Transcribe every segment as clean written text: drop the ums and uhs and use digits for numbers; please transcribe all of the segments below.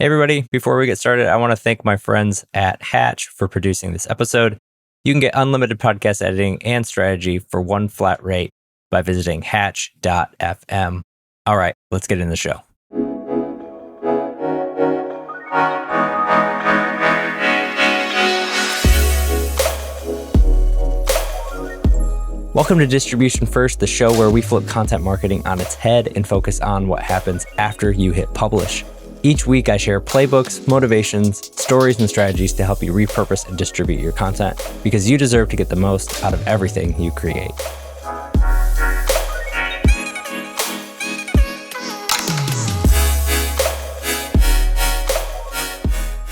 Hey, everybody. Before we get started, I want to thank my friends at Hatch for producing this episode. You can get unlimited podcast editing and strategy for one flat rate by visiting hatch.fm. All right, let's get into the show. Welcome to Distribution First, the show where we flip content marketing on its head and focus on what happens after you hit publish. Each week, I share playbooks, motivations, stories, and strategies to help you repurpose and distribute your content because you deserve to get the most out of everything you create.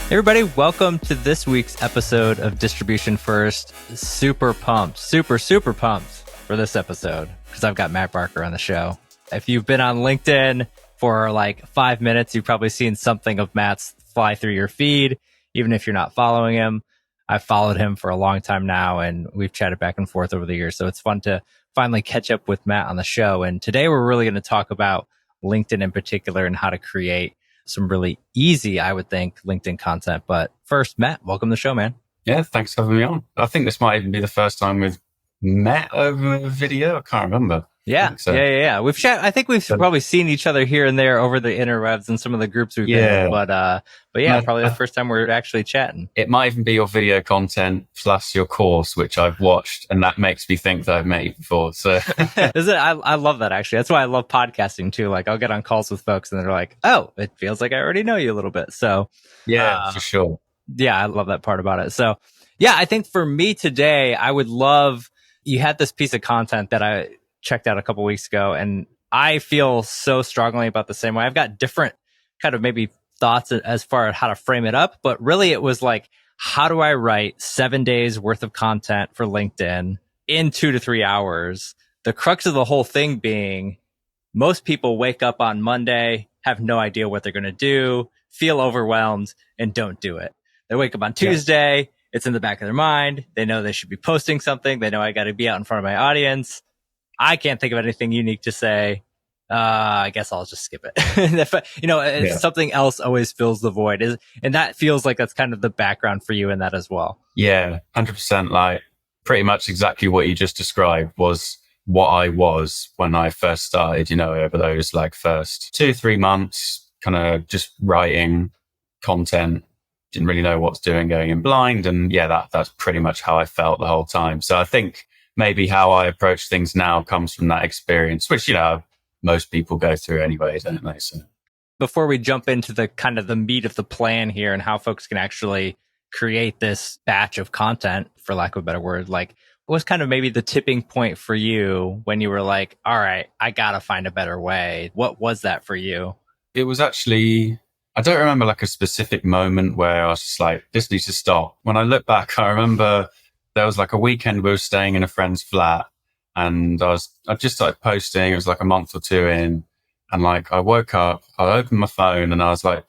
Hey everybody, welcome to this week's episode of Distribution First. Super pumped for this episode because I've got Matt Barker on the show. If you've been on LinkedIn for like 5 minutes, you've probably seen something of Matt's fly through your feed, even if you're not following him. I've followed him for a long time now, and we've chatted back and forth over the years. So it's fun to finally catch up with Matt on the show. And today we're really going to talk about LinkedIn in particular and how to create some really easy, I would think, LinkedIn content. But first, Matt, welcome to the show, man. Yeah, thanks for having me on. I think this might even be the first time we've met over video. I can't remember. Yeah. We've chat. I think we've probably seen each other here and there over the interwebs and some of the groups we've been in. But yeah, probably the first time we're actually chatting. It might even be your video content plus your course, which I've watched, and that makes me think that I've met you before. So Is it? I love that actually. That's why I love podcasting too. Like I'll get on calls with folks and they're like, "Oh, it feels like I already know you a little bit." So yeah, for sure. Yeah, I love that part about it. So yeah, I think for me today, I would love you had this piece of content that I checked out a couple weeks ago, and I feel so strongly about the same way. I've got different kind of maybe thoughts as far as how to frame it up, but really it was like, how do I write 7 days worth of content for LinkedIn in 2 to 3 hours? The crux of the whole thing being most people wake up on Monday, have no idea what they're going to do, feel overwhelmed, and don't do it. They wake up on Tuesday, it's in the back of their mind. They know they should be posting something. They know I got to be out in front of my audience. I can't think of anything unique to say. I guess I'll just skip it. Something else always fills the void. And that feels like that's kind of the background for you in that as well. Yeah, 100%. Like pretty much exactly what you just described was what I was when I first started, over those like first 2-3 months, kind of just writing content. Didn't really know what was doing, going in blind. And yeah, that's pretty much how I felt the whole time. So I think maybe how I approach things now comes from that experience, which, most people go through anyway, don't they? So before we jump into the kind of the meat of the plan here and how folks can actually create this batch of content, for lack of a better word, like what was kind of maybe the tipping point for you when you were like, all right, I got to find a better way? What was that for you? It was actually, I don't remember like a specific moment where I was just like, this needs to stop. When I look back, I remember there was like a weekend we were staying in a friend's flat, and I just started posting. It was like a month or two in, and like I woke up, I opened my phone, and I was like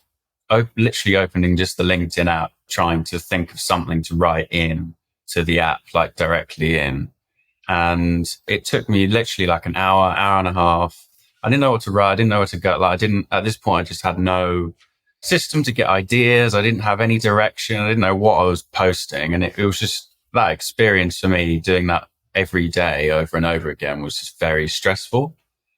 literally opening just the LinkedIn app, trying to think of something to write in to the app, like directly in. And it took me literally like an hour and a half. I didn't know what to write. I didn't know where to go. At this point, I just had no system to get ideas. I didn't have any direction. I didn't know what I was posting. And it was just, that experience for me doing that every day over and over again was just very stressful.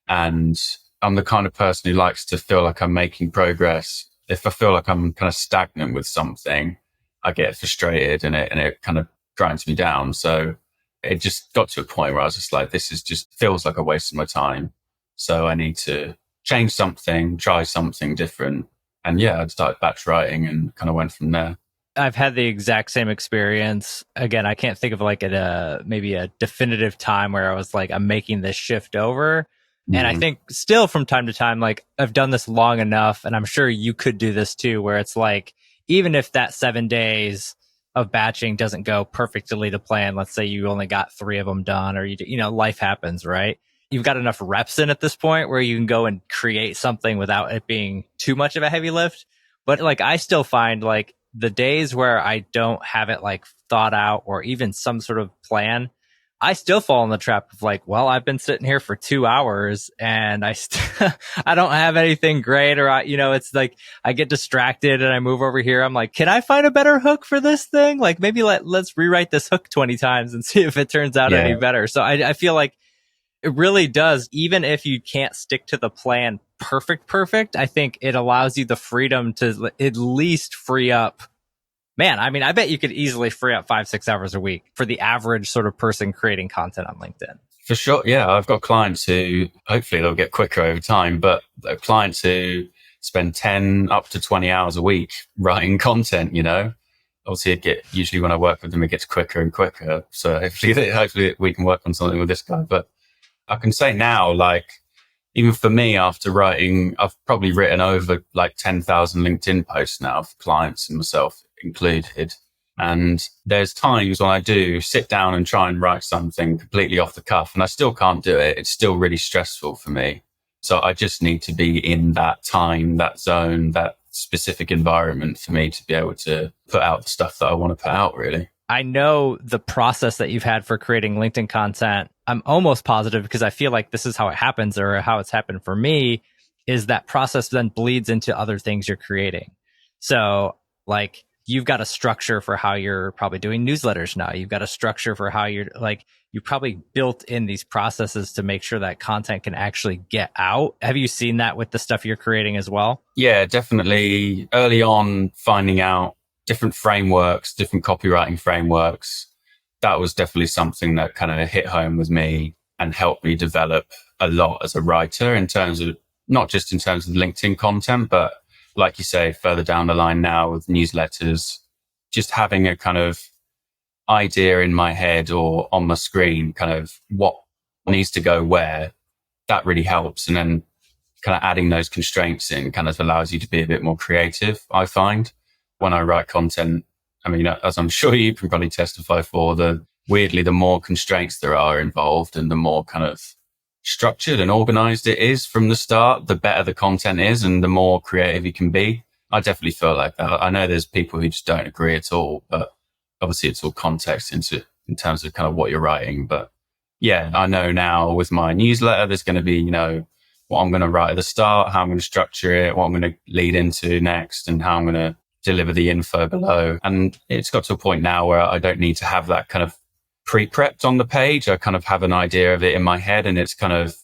And I'm the kind of person who likes to feel like I'm making progress. If I feel like I'm kind of stagnant with something, I get frustrated and it kind of grinds me down. So it just got to a point where I was just like, this is just feels like a waste of my time. So I need to change something, try something different. And yeah, I started batch writing and kind of went from there. I've had the exact same experience. Again, I can't think of like maybe a definitive time where I was like, I'm making this shift over. Mm-hmm. And I think still from time to time, like I've done this long enough, and I'm sure you could do this too, where it's like, even if that 7 days of batching doesn't go perfectly to plan, let's say you only got 3 of them done, or life happens, right? You've got enough reps in at this point where you can go and create something without it being too much of a heavy lift. But like, I still find like the days where I don't have it like thought out or even some sort of plan, I still fall in the trap of like, well, I've been sitting here for 2 hours and I don't have anything great, or it's like I get distracted and I move over here. I'm like, can I find a better hook for this thing? Like maybe let's rewrite this hook 20 times and see if it turns out any better. So I feel like it really does. Even if you can't stick to the plan perfect, I think it allows you the freedom to at least free up. Man, I mean, I bet you could easily free up 5-6 hours a week for the average sort of person creating content on LinkedIn. For sure. Yeah. I've got clients who hopefully they'll get quicker over time, but clients who spend 10 up to 20 hours a week writing content, obviously usually when I work with them, it gets quicker and quicker. So hopefully we can work on something with this guy. But I can say now, like, even for me, after writing, I've probably written over like 10,000 LinkedIn posts now for clients and myself included. And there's times when I do sit down and try and write something completely off the cuff and I still can't do it. It's still really stressful for me. So I just need to be in that time, that zone, that specific environment for me to be able to put out the stuff that I want to put out, really. I know the process that you've had for creating LinkedIn content. I'm almost positive, because I feel like this is how it happens, or how it's happened for me, is that process then bleeds into other things you're creating. So like, you've got a structure for how you're probably doing newsletters now. You've got a structure for how you probably built in these processes to make sure that content can actually get out. Have you seen that with the stuff you're creating as well? Yeah, definitely. Early on, finding out different frameworks, different copywriting frameworks, that was definitely something that kind of hit home with me and helped me develop a lot as a writer, in terms of not just in terms of LinkedIn content, but like you say, further down the line now with newsletters, just having a kind of idea in my head or on my screen, kind of what needs to go where, that really helps. And then kind of adding those constraints in kind of allows you to be a bit more creative, I find. When I write content, I mean, as I'm sure you can probably testify for, weirdly, the more constraints there are involved and the more kind of structured and organized it is from the start, the better the content is and the more creative you can be. I definitely feel like that. I know there's people who just don't agree at all, but obviously it's all context in terms of kind of what you're writing. But yeah, I know now with my newsletter, there's going to be, what I'm going to write at the start, how I'm going to structure it, what I'm going to lead into next, and how I'm going to deliver the info below. And it's got to a point now where I don't need to have that kind of pre-prepped on the page. I kind of have an idea of it in my head, and it's kind of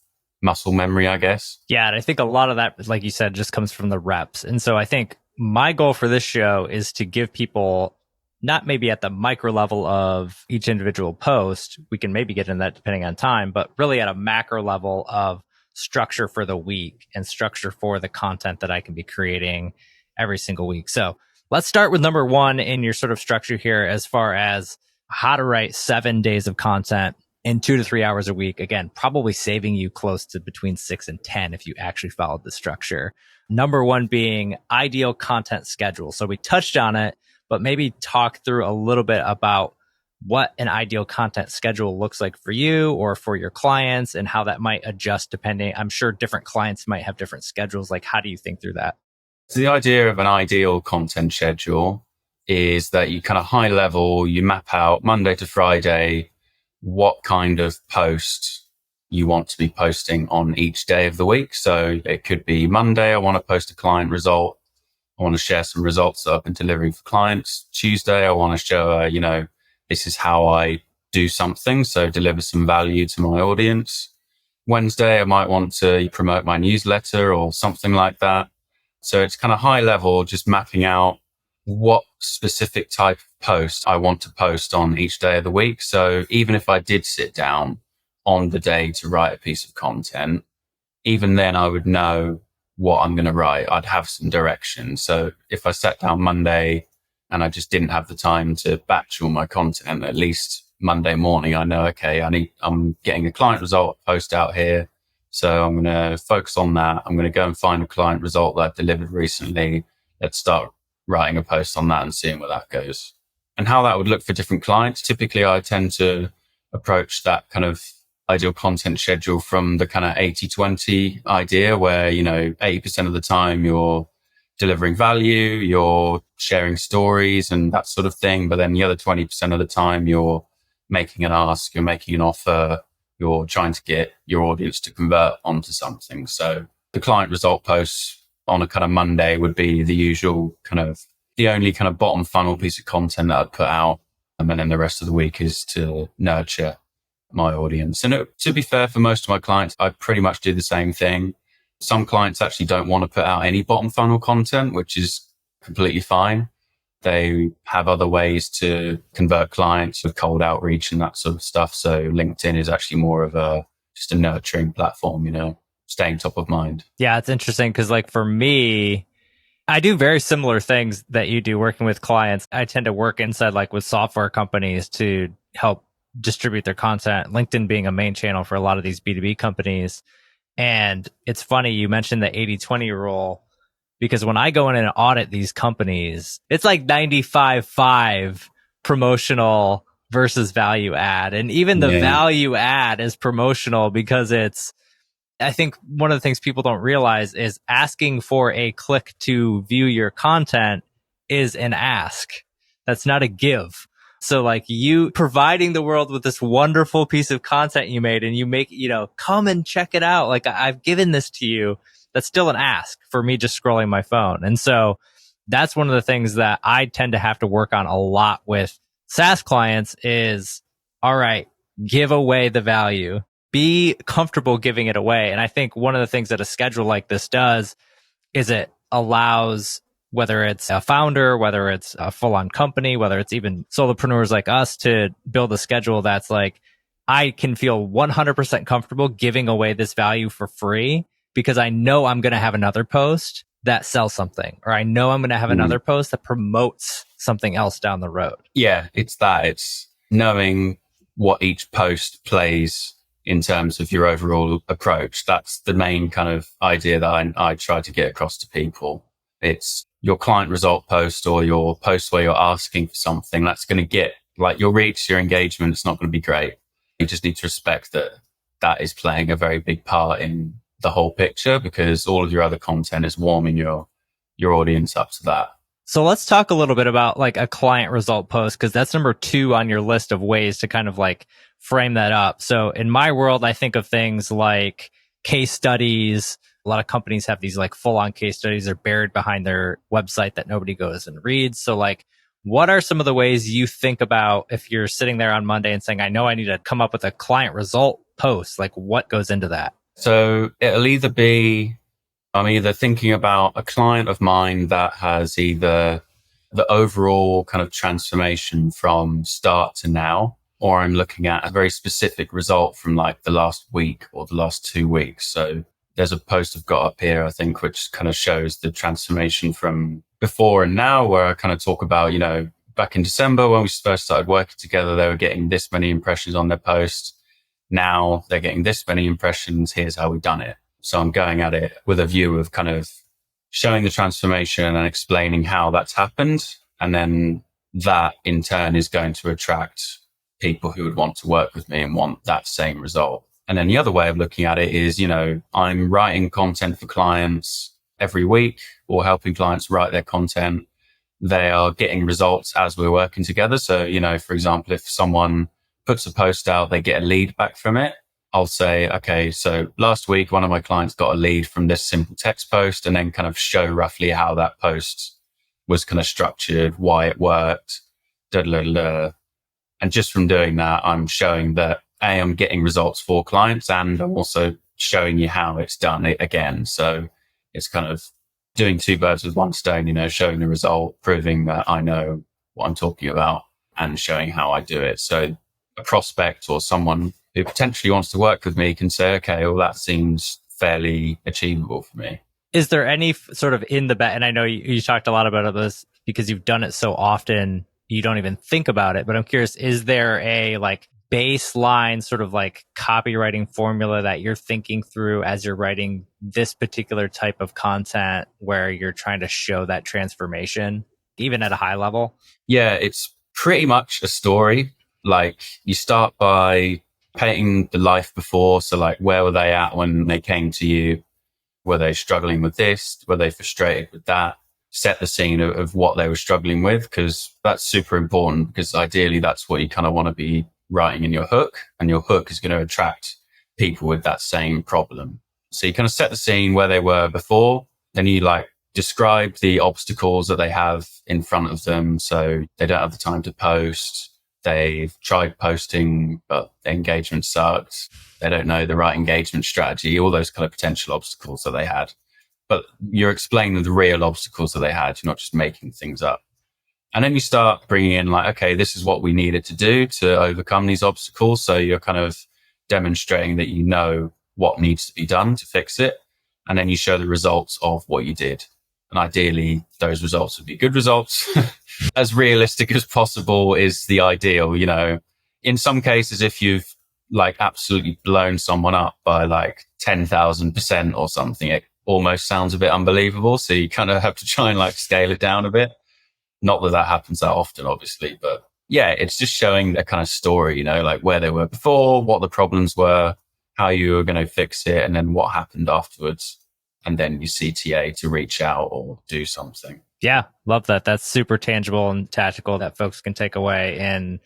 muscle memory, I guess. Yeah. And I think a lot of that, like you said, just comes from the reps. And so I think my goal for this show is to give people, not maybe at the micro level of each individual post, we can maybe get in that depending on time, but really at a macro level of structure for the week and structure for the content that I can be creating every single week. So let's start with number one in your sort of structure here, as far as how to write 7 days of content in 2 to 3 hours a week. Again, probably saving you close to between 6 and 10 if you actually followed the structure. Number one being ideal content schedule. So we touched on it, but maybe talk through a little bit about what an ideal content schedule looks like for you or for your clients, and how that might adjust depending. I'm sure different clients might have different schedules. Like, how do you think through that? So the idea of an ideal content schedule is that you kind of high level, you map out Monday to Friday, what kind of post you want to be posting on each day of the week. So it could be Monday, I want to post a client result. I want to share some results that I've been delivering for clients. Tuesday, I want to show, this is how I do something. So deliver some value to my audience. Wednesday, I might want to promote my newsletter or something like that. So it's kind of high level, just mapping out what specific type of post I want to post on each day of the week. So even if I did sit down on the day to write a piece of content, even then I would know what I'm going to write. I'd have some direction. So if I sat down Monday and I just didn't have the time to batch all my content, at least Monday morning, I know, okay, I'm getting a client result post out here. So I'm going to focus on that. I'm going to go and find a client result that I've delivered recently. Let's start writing a post on that and seeing where that goes. And how that would look for different clients. Typically, I tend to approach that kind of ideal content schedule from the kind of 80-20 idea where, 80% of the time you're delivering value, you're sharing stories and that sort of thing. But then the other 20% of the time you're making an ask, you're making an offer, you're trying to get your audience to convert onto something. So the client result posts on a kind of Monday would be the usual kind of the only kind of bottom funnel piece of content that I'd put out. And then the rest of the week is to nurture my audience. And to be fair, for most of my clients, I pretty much do the same thing. Some clients actually don't want to put out any bottom funnel content, which is completely fine. They have other ways to convert clients with cold outreach and that sort of stuff. So LinkedIn is actually more of just a nurturing platform, staying top of mind. Yeah, it's interesting because like for me, I do very similar things that you do working with clients. I tend to work inside like with software companies to help distribute their content, LinkedIn being a main channel for a lot of these B2B companies. And it's funny, you mentioned the 80-20 rule, because when I go in and audit these companies, it's like 95-5 promotional versus value add. And even the value add is promotional because I think one of the things people don't realize is asking for a click to view your content is an ask. That's not a give. So like you providing the world with this wonderful piece of content you made and you make, come and check it out. Like I've given this to you. That's still an ask for me just scrolling my phone. And so that's one of the things that I tend to have to work on a lot with SaaS clients is, all right, give away the value. Be comfortable giving it away. And I think one of the things that a schedule like this does is it allows, whether it's a founder, whether it's a full-on company, whether it's even solopreneurs like us, to build a schedule that's like, I can feel 100% comfortable giving away this value for free because I know I'm going to have another post that sells something, or I know I'm going to have another post that promotes something else down the road. Yeah, it's knowing what each post plays in terms of your overall approach. That's the main kind of idea that I try to get across to people. It's your client result post or your post where you're asking for something that's going to get like your reach, your engagement. It's not going to be great. You just need to respect that is playing a very big part in the whole picture because all of your other content is warming your audience up to that. So let's talk a little bit about like a client result post, because that's number 2 on your list of ways to kind of like frame that up. So in my world, I think of things like case studies. A lot of companies have these like full-on case studies. They're buried behind their website that nobody goes and reads. So like, what are some of the ways you think about if you're sitting there on Monday and saying, I know I need to come up with a client result post, like what goes into that? So it'll either be, I'm either thinking about a client of mine that has either the overall kind of transformation from start to now, or I'm looking at a very specific result from like the last week or the last 2 weeks. So there's a post I've got up here, I think, which kind of shows the transformation from before and now, where I kind of talk about, back in December when we first started working together, they were getting this many impressions on their post. Now they're getting this many impressions. Here's how we've done it. So I'm going at it with a view of kind of showing the transformation and explaining how that's happened. And then that in turn is going to attract people who would want to work with me and want that same result. And then the other way of looking at it is, I'm writing content for clients every week or helping clients write their content. They are getting results as we're working together. So, for example, if someone puts a post out, they get a lead back from it. I'll say, okay, so last week, one of my clients got a lead from this simple text post, and then kind of show roughly how that post was kind of structured, why it worked, and just from doing that, I'm showing that I'm getting results for clients, and I'm also showing you how it's done it again. So it's kind of doing 2 birds with 1 stone, showing the result, proving that I know what I'm talking about, and showing how I do it. So a prospect or someone who potentially wants to work with me can say, okay, well, that seems fairly achievable for me. Is there any sort of in the back, and I know you talked a lot about this because you've done it so often, you don't even think about it, but I'm curious, is there a like baseline sort of like copywriting formula that you're thinking through as you're writing this particular type of content where you're trying to show that transformation, even at a high level? Yeah, it's pretty much a story. Like you start by painting the life before. So like, where were they at when they came to you? Were they struggling with this? Were they frustrated with that? Set the scene of what they were struggling with, because that's super important, because ideally that's what you kind of want to be writing in your hook, and your hook is going to attract people with that same problem. So you kind of set the scene where they were before, then you like describe the obstacles that they have in front of them. So they don't have the time to post. They've tried posting, but the engagement sucks. They don't know the right engagement strategy, all those kind of potential obstacles that they had. But you're explaining the real obstacles that they had. You're not just making things up. And then you start bringing in like, okay, this is what we needed to do to overcome these obstacles. So you're kind of demonstrating that you know what needs to be done to fix it. And then you show the results of what you did. And ideally, those results would be good results. As realistic as possible is the ideal, you know. In some cases, if you've like absolutely blown someone up by like 10,000% or something, it almost sounds a bit unbelievable. So you kind of have to try and like scale it down a bit. Not that that happens that often, obviously, but yeah, it's just showing a kind of story, you know, like where they were before, what the problems were, how you were going to fix it, and then what happened afterwards. And then you CTA to reach out or do something. Yeah, love that. That's super tangible and tactical that folks can take away. And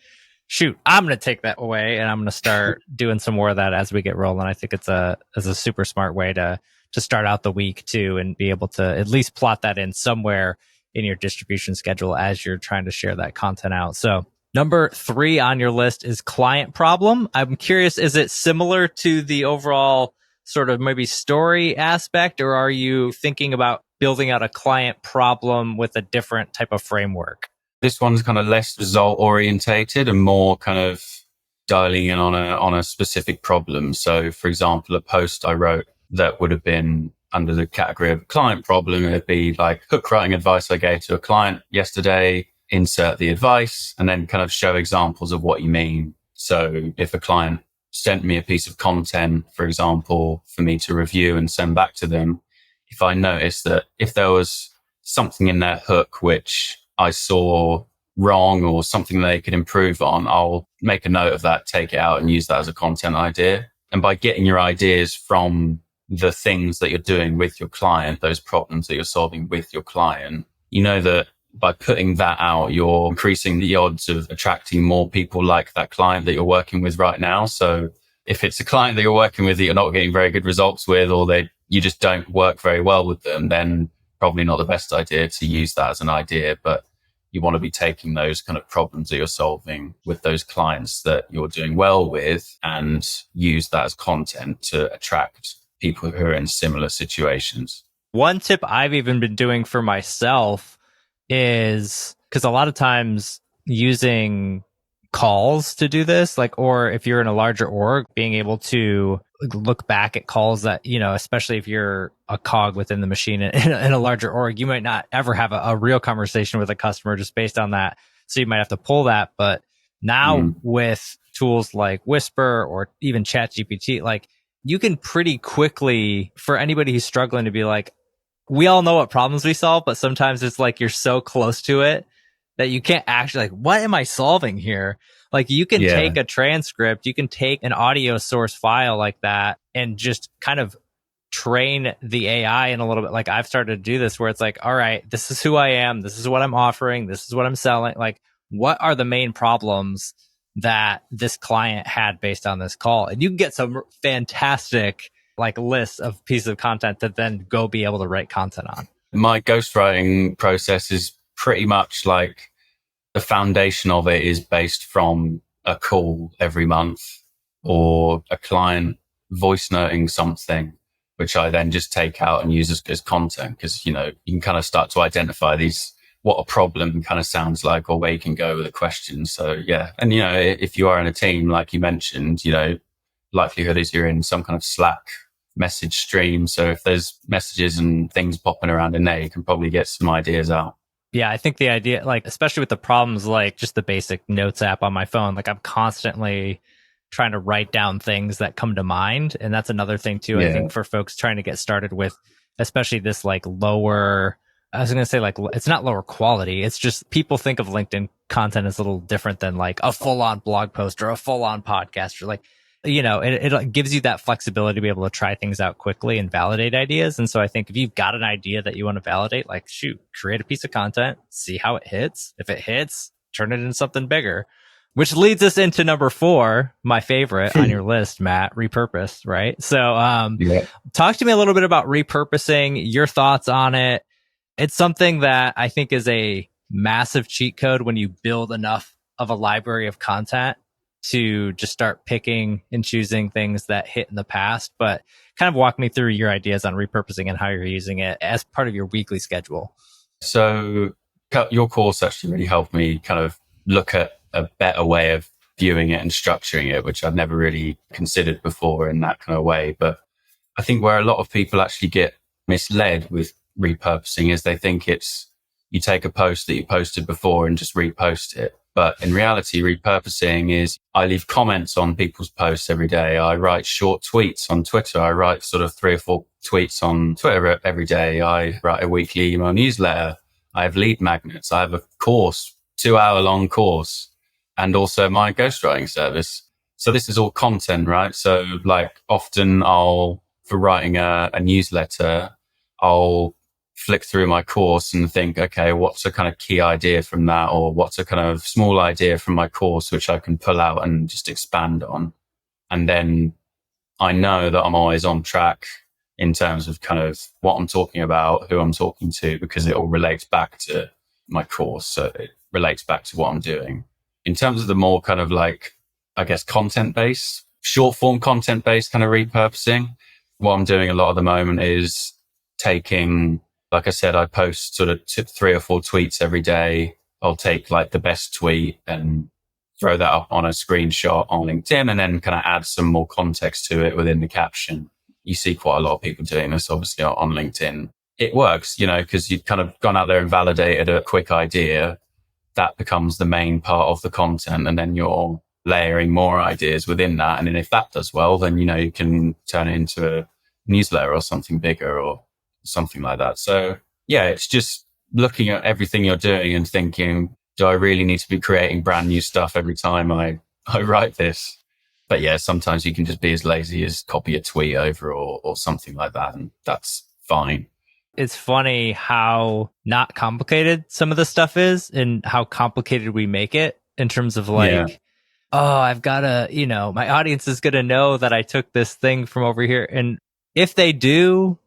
shoot, I'm going to take that away and I'm going to start doing some more of that as we get rolling. I think it's a super smart way to start out the week too, and be able to at least plot that in somewhere in your distribution schedule as you're trying to share that content out. So number 3 on your list is client problem. I'm curious, is it similar to the overall sort of maybe story aspect, or are you thinking about building out a client problem with a different type of framework? This one's kind of less result orientated and more kind of dialing in on a specific problem. So for example, a post I wrote that would have been under the category of client problem, it'd be like hook writing advice I gave to a client yesterday, insert the advice, and then kind of show examples of what you mean. So if a client sent me a piece of content, for example, for me to review and send back to them, if I noticed that if there was something in their hook which I saw wrong or something they could improve on, I'll make a note of that, take it out and use that as a content idea. And by getting your ideas from the things that you're doing with your client, those problems that you're solving with your client, you know that by putting that out, you're increasing the odds of attracting more people like that client that you're working with right now. So if it's a client that you're working with that you're not getting very good results with, or you just don't work very well with them, then probably not the best idea to use that as an idea. But you want to be taking those kind of problems that you're solving with those clients that you're doing well with and use that as content to attract people who are in similar situations. One tip I've even been doing for myself is, because a lot of times using calls to do this, like, or if you're in a larger org, being able to look back at calls that, you know, especially if you're a cog within the machine in a larger org, you might not ever have a real conversation with a customer just based on that. So you might have to pull that. But now with tools like Whisper or even ChatGPT, like, you can pretty quickly, for anybody who's struggling, to be like, we all know what problems we solve, but sometimes it's like you're so close to it that you can't actually, like, what am I solving here? Like, you can take a transcript, you can take an audio source file like that and just kind of train the AI in a little bit. Like, I've started to do this where it's like, all right, this is who I am. This is what I'm offering. This is what I'm selling. Like, what are the main problems that this client had based on this call? And you can get some fantastic like lists of pieces of content to then go be able to write content on. My ghostwriting process is pretty much like the foundation of it is based from a call every month or a client voice noting something, which I then just take out and use as content. Because, you know, you can kind of start to identify what a problem kind of sounds like or where you can go with a question. So yeah. And, you know, if you are in a team, like you mentioned, you know, likelihood is you're in some kind of Slack message stream. So if there's messages and things popping around in there, you can probably get some ideas out. Yeah, I think the idea, like, especially with the problems, like just the basic notes app on my phone, like I'm constantly trying to write down things that come to mind. And that's another thing too, I think, for folks trying to get started with, especially this like lower, I was going to say, like, it's not lower quality. It's just people think of LinkedIn content as a little different than like a full on blog post or a full on podcast, or like, you know, it gives you that flexibility to be able to try things out quickly and validate ideas. And so I think if you've got an idea that you want to validate, like, shoot, create a piece of content, see how it hits. If it hits, turn it into something bigger. Which leads us into number 4, my favorite on your list, Matt, repurpose, right? So, Yeah. talk to me a little bit about repurposing, your thoughts on it. It's something that I think is a massive cheat code when you build enough of a library of content to just start picking and choosing things that hit in the past. But kind of walk me through your ideas on repurposing and how you're using it as part of your weekly schedule. So your course actually really helped me kind of look at a better way of viewing it and structuring it, which I've never really considered before in that kind of way. But I think where a lot of people actually get misled with repurposing is they think it's you take a post that you posted before and just repost it. But in reality, repurposing is I leave comments on people's posts every day. I write short tweets on Twitter. I write sort of 3 or 4 tweets on Twitter every day. I write a weekly email newsletter. I have lead magnets. I have a course, 2-hour long course, and also my ghostwriting service. So this is all content, right? So like often for writing a newsletter, I'll flick through my course and think, okay, what's a kind of key idea from that? Or what's a kind of small idea from my course, which I can pull out and just expand on. And then I know that I'm always on track in terms of kind of what I'm talking about, who I'm talking to, because it all relates back to my course. So it relates back to what I'm doing. In terms of the more kind of like, I guess, content-based, short-form content-based kind of repurposing, what I'm doing a lot at the moment is taking, like I said, I post sort of 3 or 4 tweets every day. I'll take like the best tweet and throw that up on a screenshot on LinkedIn and then kind of add some more context to it within the caption. You see quite a lot of people doing this, obviously, on LinkedIn. It works, because you've kind of gone out there and validated a quick idea. That becomes the main part of the content. And then you're layering more ideas within that. And then if that does well, then, you can turn it into a newsletter or something bigger or something like that. So yeah, it's just looking at everything you're doing and thinking, do I really need to be creating brand new stuff every time I write this? But yeah, sometimes you can just be as lazy as copy a tweet over or something like that. And that's fine. It's funny how not complicated some of the stuff is and how complicated we make it in terms of like, oh, I've got to, my audience is going to know that I took this thing from over here. And if they do,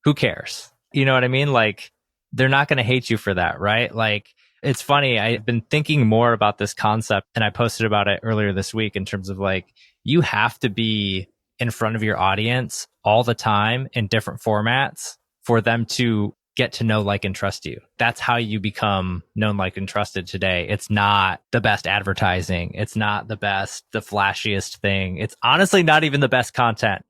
who cares? You know what I mean? Like, they're not going to hate you for that, right? Like, it's funny. I've been thinking more about this concept and I posted about it earlier this week in terms of like, you have to be in front of your audience all the time in different formats for them to get to know, like, and trust you. That's how you become known, like, and trusted today. It's not the best advertising. It's not the flashiest thing. It's honestly not even the best content.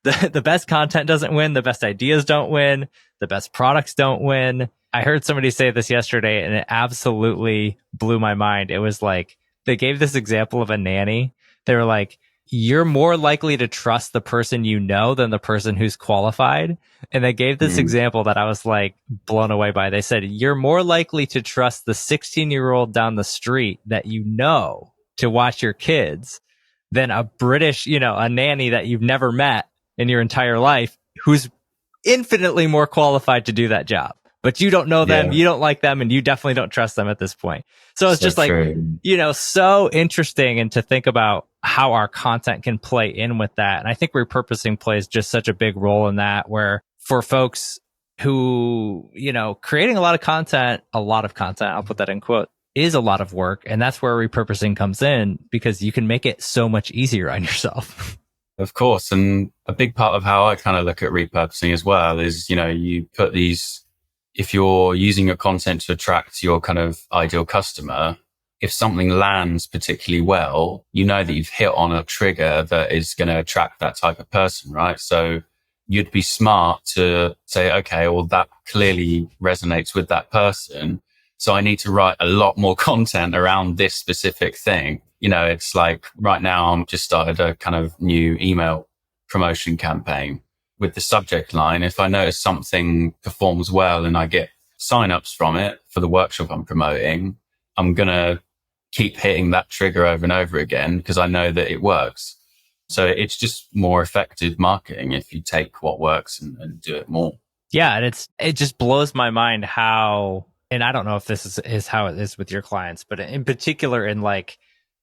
The best content doesn't win. The best ideas don't win. The best products don't win. I heard somebody say this yesterday and it absolutely blew my mind. It was like, they gave this example of a nanny. They were like, you're more likely to trust the person you know than the person who's qualified. And they gave this example that I was like blown away by. They said, you're more likely to trust the 16-year-old down the street that you know to watch your kids than a British, a nanny that you've never met in your entire life who's infinitely more qualified to do that job. But you don't know them, you don't like them, and you definitely don't trust them at this point. So it's just like, true. So interesting, and to think about how our content can play in with that. And I think repurposing plays just such a big role in that, where for folks who, creating a lot of content, I'll put that in quote, is a lot of work. And that's where repurposing comes in, because you can make it so much easier on yourself. Of course. And a big part of how I kind of look at repurposing as well is, you put these, if you're using your content to attract your kind of ideal customer, if something lands particularly well, you know that you've hit on a trigger that is going to attract that type of person, right? So you'd be smart to say, okay, well, that clearly resonates with that person. So I need to write a lot more content around this specific thing. It's like right now I'm just started a kind of new email promotion campaign with the subject line. If I notice something performs well and I get signups from it for the workshop I'm promoting, I'm going to keep hitting that trigger over and over again because I know that it works. So it's just more effective marketing if you take what works and do it more. Yeah. And it just blows my mind how, and I don't know if this is how it is with your clients, but in particular in like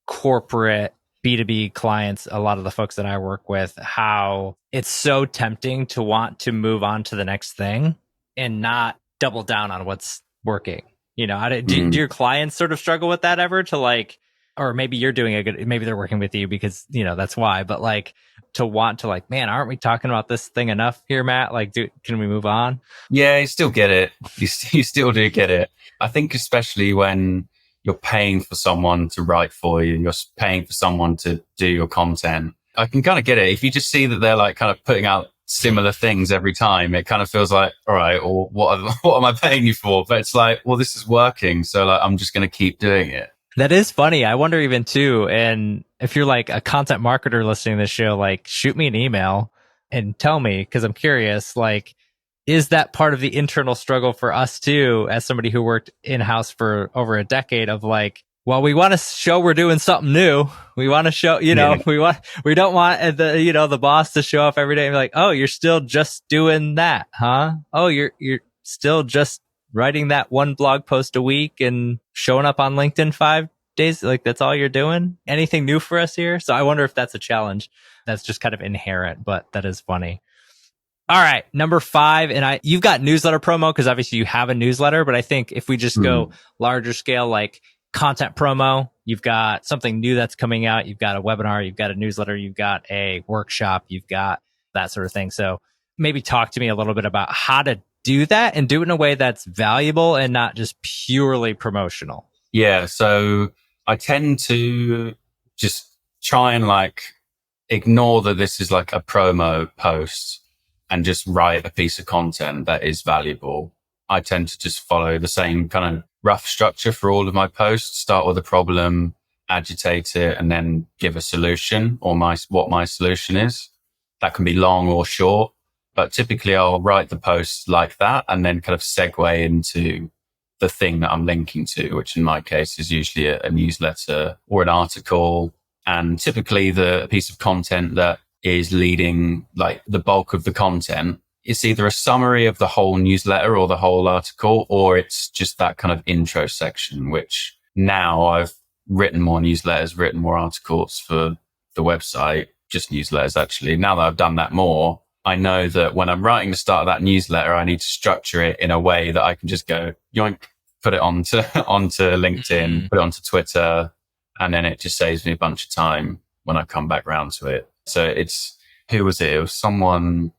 corporate B2B clients, a lot of the folks that I work with, how it's so tempting to want to move on to the next thing and not double down on what's working. Do your clients sort of struggle with that ever, to like, or maybe you're doing maybe they're working with you because, that's why, but like to want to like, man, aren't we talking about this thing enough here, Matt? Like, can we move on? Yeah, you still get it. You still do get it. I think especially when you're paying for someone to write for you, you're paying for someone to do your content. I can kind of get it. If you just see that they're like kind of putting out similar things every time, it kind of feels like, all right, or what am I paying you for? But it's like, well, this is working. So like, I'm just going to keep doing it. That is funny. I wonder even too. And if you're like a content marketer listening to this show, like shoot me an email and tell me, because I'm curious, like, is that part of the internal struggle for us too, as somebody who worked in-house for over a decade, of like, well, we want to show we're doing something new. We want to show, we don't want the boss to show up every day and be like, oh, you're still just doing that, huh? Oh, you're still just writing that one blog post a week and showing up on LinkedIn 5 days. Like, that's all you're doing? Anything new for us here? So I wonder if that's a challenge that's just kind of inherent, but that is funny. All right. Number 5. And you've got newsletter promo because obviously you have a newsletter, but I think if we just go larger scale, like content promo, you've got something new that's coming out. You've got a webinar, you've got a newsletter, you've got a workshop, you've got that sort of thing. So maybe talk to me a little bit about how to do that and do it in a way that's valuable and not just purely promotional. Yeah. So I tend to just try and like ignore that this is like a promo post and just write a piece of content that is valuable. I tend to just follow the same kind of rough structure for all of my posts. Start with a problem, agitate it, and then give a solution or what my solution is. That can be long or short, but typically I'll write the post like that and then kind of segue into the thing that I'm linking to, which in my case is usually a newsletter or an article. And typically the piece of content that is leading like the bulk of the content, it's either a summary of the whole newsletter or the whole article, or it's just that kind of intro section, which now I've written more newsletters, written more articles for the website, just newsletters actually. Now that I've done that more, I know that when I'm writing the start of that newsletter, I need to structure it in a way that I can just go yoink, put it onto LinkedIn, put it onto Twitter, and then it just saves me a bunch of time when I come back around to it. So who was it? It was someone,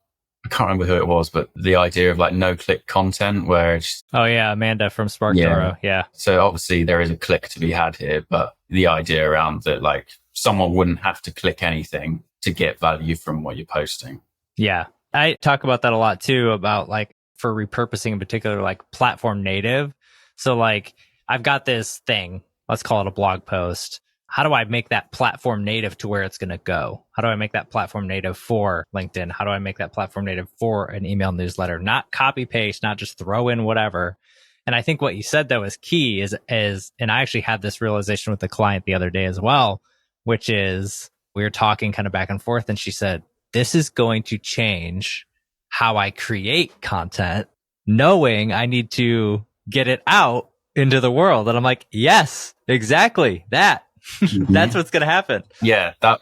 I can't remember who it was, but the idea of like no-click content where it's... Oh yeah, Amanda from SparkToro. Yeah. So obviously there is a click to be had here, but the idea around that like someone wouldn't have to click anything to get value from what you're posting. Yeah. I talk about that a lot too, about like for repurposing in particular, like platform native. So like I've got this thing, let's call it a blog post. How do I make that platform native to where it's going to go? How do I make that platform native for LinkedIn? How do I make that platform native for an email newsletter? Not copy paste, not just throw in whatever. And I think what you said though is key is, and I actually had this realization with the client the other day as well, which is we were talking kind of back and forth and she said, this is going to change how I create content, knowing I need to get it out into the world. And I'm like, yes, exactly that. That's what's going to happen. Yeah. That,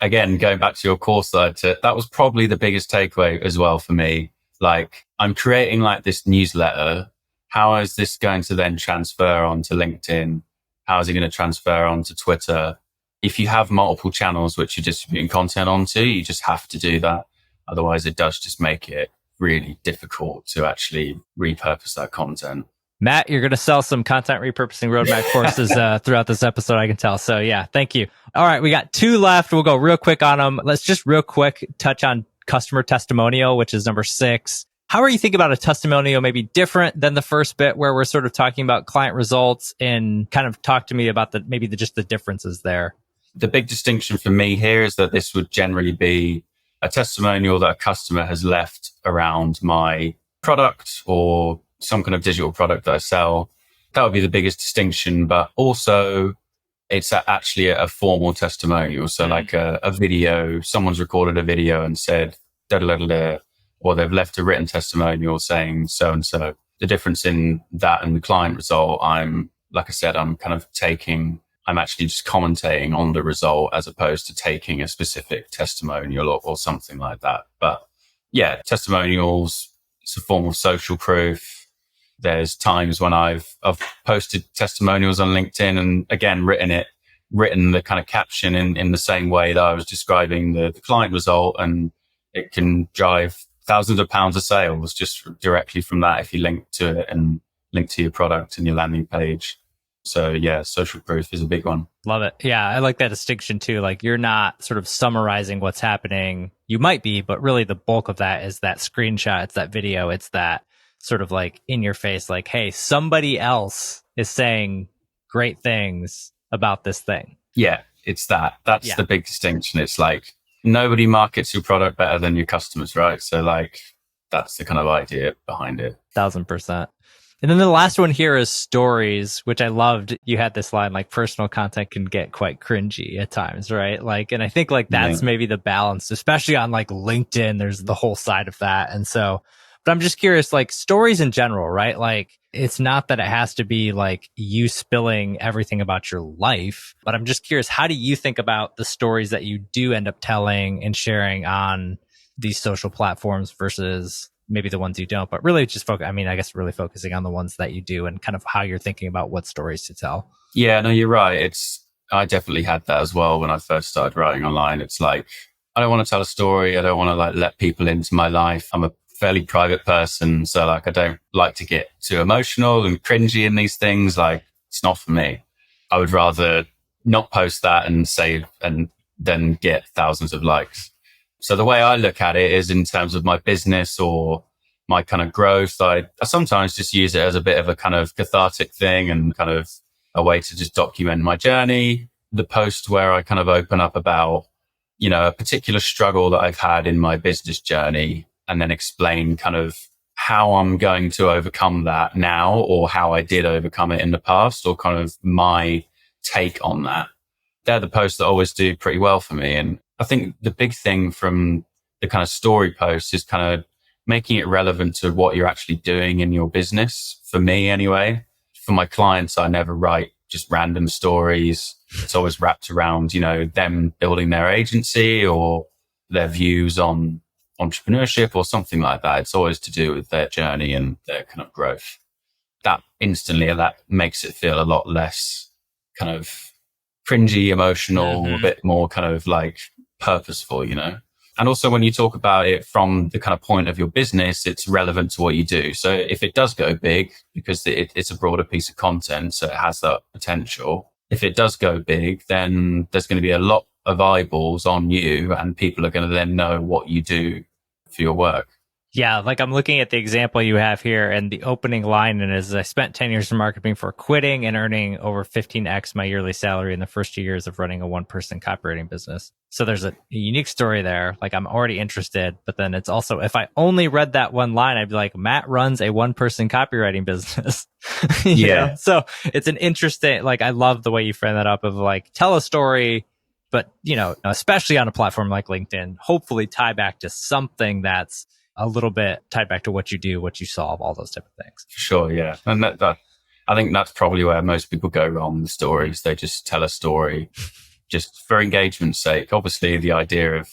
again, going back to your course, that was probably the biggest takeaway as well for me. Like I'm creating like this newsletter. How is this going to then transfer onto LinkedIn? How is it going to transfer onto Twitter? If you have multiple channels which you're distributing content onto, you just have to do that. Otherwise, it does just make it really difficult to actually repurpose that content. Matt, you're going to sell some content repurposing roadmap courses throughout this episode, I can tell. So yeah, thank you. All right, we got 2 left. We'll go real quick on them. Let's just real quick touch on customer testimonial, which is number 6. How are you thinking about a testimonial maybe different than the first bit where we're sort of talking about client results, and kind of talk to me about just the differences there? The big distinction for me here is that this would generally be a testimonial that a customer has left around my product or some kind of digital product that I sell. That would be the biggest distinction, but also it's actually a formal testimonial. So like a video, someone's recorded a video and said, da da da da, or they've left a written testimonial saying so-and-so. The difference in that and the client result, like I said, I'm kind of taking I'm actually just commentating on the result as opposed to taking a specific testimonial or something like that. But yeah, testimonials, it's a form of social proof. There's times when I've posted testimonials on LinkedIn and again, written the kind of caption in the same way that I was describing the client result, and it can drive thousands of pounds of sales just directly from that if you link to it and link to your product and your landing page. So yeah, social proof is a big one. Love it. Yeah, I like that distinction too. Like you're not sort of summarizing what's happening. You might be, but really the bulk of that is that screenshot, it's that video, it's that sort of like in your face, like, hey, somebody else is saying great things about this thing. Yeah, it's that. That's the big distinction. It's like nobody markets your product better than your customers, right? So like that's the kind of idea behind it. 1000%. And then the last one here is stories, which I loved. You had this line, like personal content can get quite cringy at times, right? Like, and I think like that's maybe the balance, especially on like LinkedIn, there's the whole side of that. And so, but I'm just curious, like stories in general, right? Like it's not that it has to be like you spilling everything about your life, but I'm just curious, how do you think about the stories that you do end up telling and sharing on these social platforms versus maybe the ones you don't, but really just really focusing on the ones that you do and kind of how you're thinking about what stories to tell. Yeah, no, you're right. I definitely had that as well when I first started writing online. It's like, I don't want to tell a story. I don't want to like let people into my life. I'm a fairly private person. So like, I don't like to get too emotional and cringy in these things. Like it's not for me. I would rather not post that and then get thousands of likes. So the way I look at it is in terms of my business or my kind of growth. I sometimes just use it as a bit of a kind of cathartic thing and kind of a way to just document my journey. The post where I kind of open up about, a particular struggle that I've had in my business journey and then explain kind of how I'm going to overcome that now or how I did overcome it in the past or kind of my take on that. They're the posts that always do pretty well for me. And I think the big thing from the kind of story posts is kind of making it relevant to what you're actually doing in your business. For me, anyway, for my clients, I never write just random stories. It's always wrapped around, them building their agency or their views on entrepreneurship or something like that. It's always to do with their journey and their kind of growth. That makes it feel a lot less kind of cringy, emotional, a bit more kind of like purposeful, And also when you talk about it from the kind of point of your business, it's relevant to what you do. So if it does go big, because it's a broader piece of content, so it has that potential. If it does go big, then there's going to be a lot of eyeballs on you and people are going to then know what you do for your work. Yeah, like I'm looking at the example you have here and the opening line and is I spent 10 years in marketing before quitting and earning over 15x my yearly salary in the first 2 years of running a one-person copywriting business. So there's a unique story there. Like I'm already interested, but then it's also, if I only read that one line, I'd be like, Matt runs a one-person copywriting business. Yeah. So it's an interesting, like I love the way you frame that up of like, tell a story, but especially on a platform like LinkedIn, hopefully tie back to something that's a little bit tied back to what you do, what you solve, all those type of things. Sure, yeah. And that I think that's probably where most people go wrong with stories. They just tell a story just for engagement's sake. Obviously, the idea of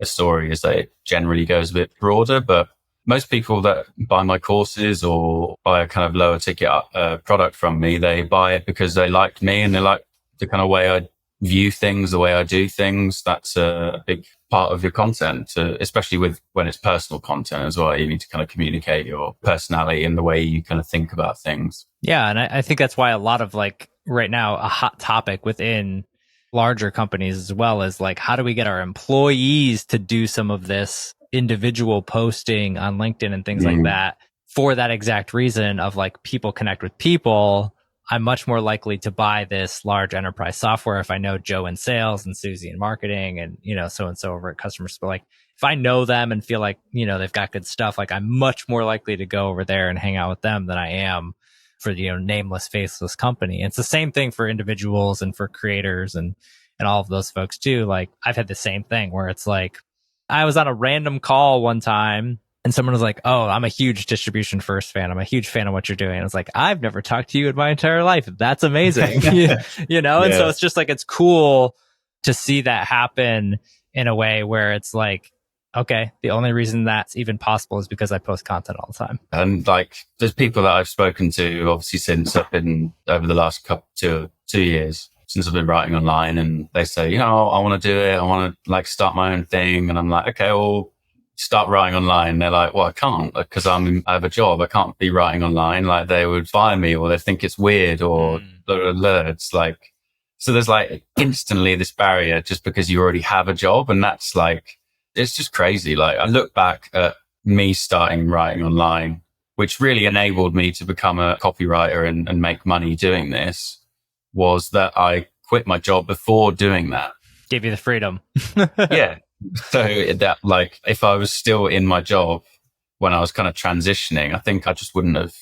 a story is that it generally goes a bit broader, but most people that buy my courses or buy a kind of lower ticket product from me, they buy it because they like me and they like the kind of way I view things, the way I do things. That's a big part of your content, especially when it's personal content as well. You need to kind of communicate your personality and the way you kind of think about things. Yeah. And I think that's why a lot of like right now, a hot topic within larger companies as well is like, how do we get our employees to do some of this individual posting on LinkedIn and things like that for that exact reason of like people connect with people. I'm much more likely to buy this large enterprise software if I know Joe in sales and Susie in marketing and, so and so over at customer support. Like if I know them and feel like, they've got good stuff, like I'm much more likely to go over there and hang out with them than I am for the, nameless, faceless company. And it's the same thing for individuals and for creators and all of those folks too. Like I've had the same thing where it's like, I was on a random call one time And someone was like, oh, I'm a huge Distribution First fan. I'm a huge fan of what you're doing. And I was like, I've never talked to you in my entire life. That's amazing. You know? And so it's just like, it's cool to see that happen in a way where it's like, okay, the only reason that's even possible is because I post content all the time. And like, there's people that I've spoken to, obviously, since I've been over the last two years, since I've been writing online, and they say, you know, I want to do it. I want to like start my own thing. And I'm like, okay, well, start writing online. They're like, well, I can't because I have a job. I can't be writing online. Like they would fire me, or they think it's weird, or blah, blah, blah. It's like, so there's like instantly this barrier just because you already have a job. And that's like, it's just crazy. Like I look back at me starting writing online, which really enabled me to become a copywriter and make money doing this, was that I quit my job before doing that. Gave you the freedom. Yeah. So that, like, if I was still in my job when I was kind of transitioning, I think I just wouldn't have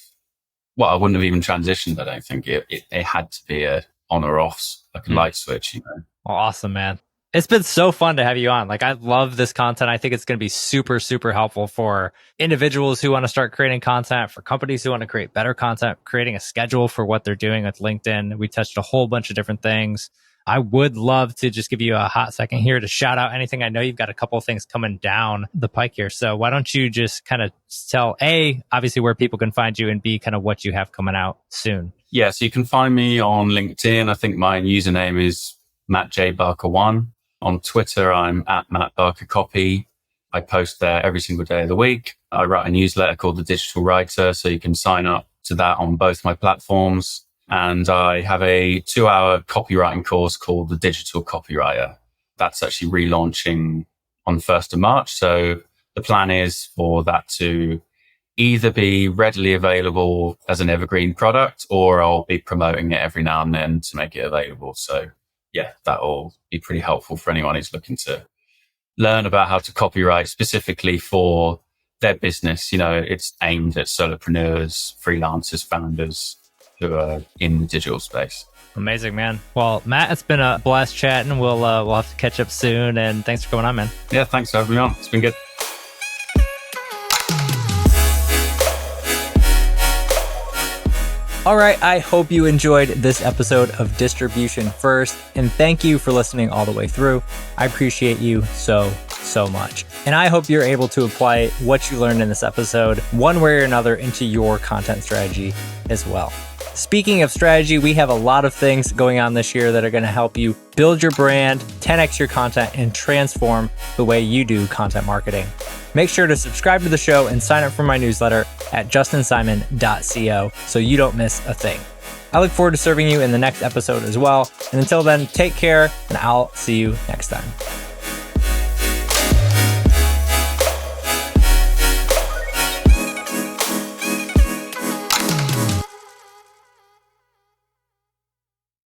even transitioned. I don't think it had to be a on or off, like a light switch, you know. Well, awesome, man. It's been so fun to have you on. Like, I love this content. I think it's going to be super, super helpful for individuals who want to start creating content, for companies who want to create better content, creating a schedule for what they're doing with LinkedIn. We touched a whole bunch of different things. I would love to just give you a hot second here to shout out anything. I know you've got a couple of things coming down the pike here. So why don't you just kind of tell A, obviously where people can find you, and B, kind of what you have coming out soon. Yeah, so you can find me on LinkedIn. I think my username is Matt J. Barker1. On Twitter, I'm at Matt Barker Copy. I post there every single day of the week. I write a newsletter called The Digital Writer, so you can sign up to that on both my platforms. And I have a 2-hour copywriting course called The Digital Copywriter. That's actually relaunching on the 1st of March. So the plan is for that to either be readily available as an evergreen product, or I'll be promoting it every now and then to make it available. So yeah, that'll be pretty helpful for anyone who's looking to learn about how to copyright specifically for their business. You know, it's aimed at solopreneurs, freelancers, founders who are in the digital space. Amazing, man. Well, Matt, it's been a blast chatting. We'll have to catch up soon. And thanks for coming on, man. Yeah, thanks for having me on. It's been good. All right, I hope you enjoyed this episode of Distribution First, and thank you for listening all the way through. I appreciate you so much. And I hope you're able to apply what you learned in this episode one way or another into your content strategy as well. Speaking of strategy, we have a lot of things going on this year that are going to help you build your brand, 10x your content, and transform the way you do content marketing. Make sure to subscribe to the show and sign up for my newsletter at justinsimon.co so you don't miss a thing. I look forward to serving you in the next episode as well. And until then, take care, and I'll see you next time.